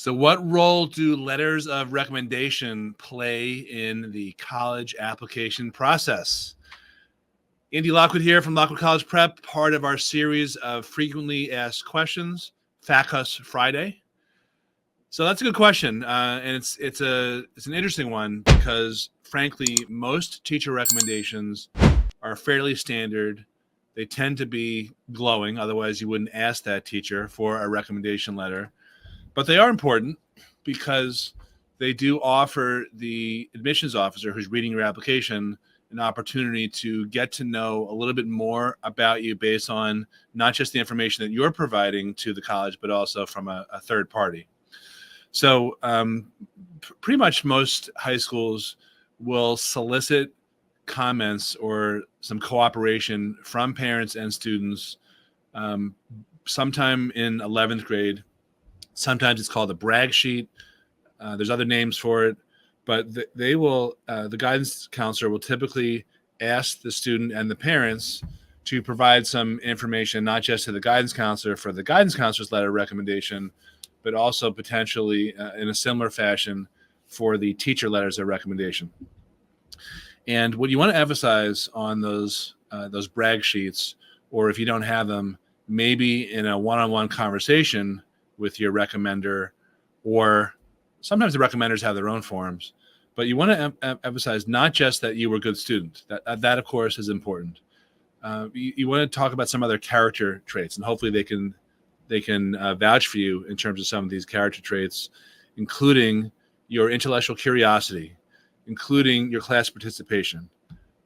So what role do letters of recommendation play in the college application process? Andy Lockwood here from Lockwood College Prep, part of our series of frequently asked questions, FACUS Friday. So that's a good question, and it's an interesting one because, frankly, most teacher recommendations are fairly standard. They tend to be glowing, otherwise you wouldn't ask that teacher for a recommendation letter. But they are important because they do offer the admissions officer who's reading your application an opportunity to get to know a little bit more about you based on not just the information that you're providing to the college, but also from a third party. So pretty much most high schools will solicit comments or some cooperation from parents and students sometime in 11th grade. Sometimes it's called a brag sheet. There's other names for it, but they will. The guidance counselor will typically ask the student and the parents to provide some information, not just to the guidance counselor for the guidance counselor's letter of recommendation, but also potentially in a similar fashion for the teacher letters of recommendation. And what you want to emphasize on those brag sheets, or if you don't have them, maybe in a one-on-one conversation with your recommender, or sometimes the recommenders have their own forms, but you want to emphasize not just that you were a good student. That of course is important. You want to talk about some other character traits, and hopefully they can vouch for you in terms of some of these character traits, including your intellectual curiosity, including your class participation,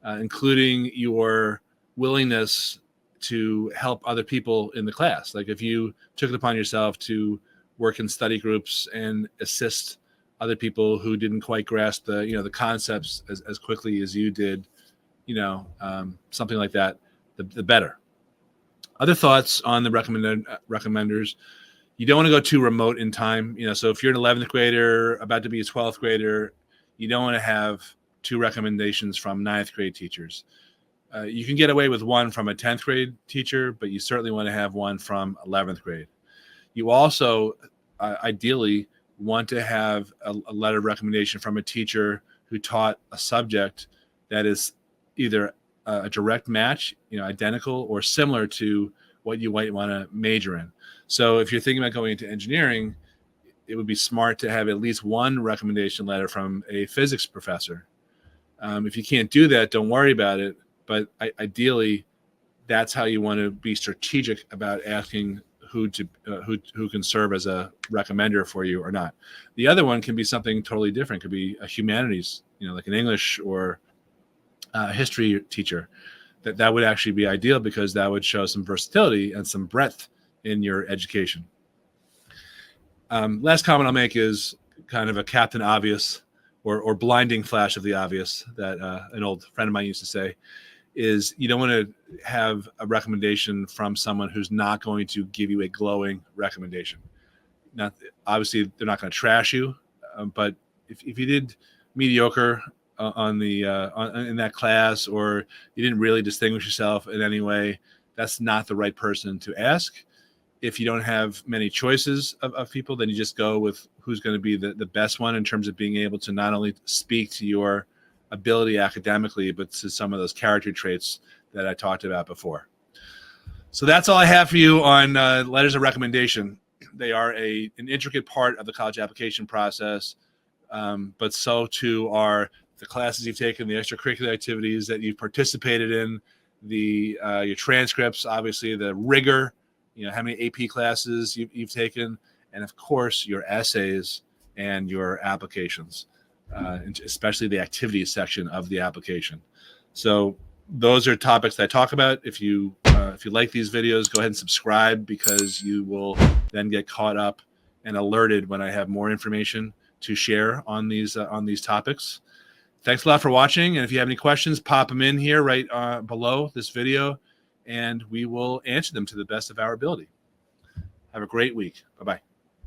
including your willingness to help other people in the class. Like if you took it upon yourself to work in study groups and assist other people who didn't quite grasp the concepts as quickly as you did, something like that, the better. Other thoughts on the recommenders: you don't want to go too remote in time. So if you're an 11th grader about to be a 12th grader, you don't want to have two recommendations from 9th grade teachers. You can get away with one from a 10th grade teacher, but you certainly want to have one from 11th grade. You also ideally want to have a letter of recommendation from a teacher who taught a subject that is either a direct match, identical or similar to what you might want to major in. So if you're thinking about going into engineering, it would be smart to have at least one recommendation letter from a physics professor. If you can't do that, don't worry about it. But ideally, that's how you want to be strategic about asking who can serve as a recommender for you or not. The other one can be something totally different. It could be a humanities, like an English or a history teacher. That would actually be ideal because that would show some versatility and some breadth in your education. Last comment I'll make is kind of a Captain Obvious or blinding flash of the obvious that an old friend of mine used to say, is you don't want to have a recommendation from someone who's not going to give you a glowing recommendation. Now, obviously, they're not going to trash you, but if you did mediocre in that class, or you didn't really distinguish yourself in any way, that's not the right person to ask. If you don't have many choices of people, then you just go with who's going to be the best one in terms of being able to not only speak to your ability academically, but to some of those character traits that I talked about before. So that's all I have for you on letters of recommendation. They are an intricate part of the college application process, but so too are the classes you've taken, the extracurricular activities that you've participated in, your transcripts, obviously the rigor, how many AP classes you've taken, and of course your essays and your applications. Especially the activities section of the application. So those are topics that I talk about. If you like these videos, go ahead and subscribe, because you will then get caught up and alerted when I have more information to share on these topics. Thanks a lot for watching, and if you have any questions, pop them in here right below this video, and we will answer them to the best of our ability. Have a great week. Bye-bye.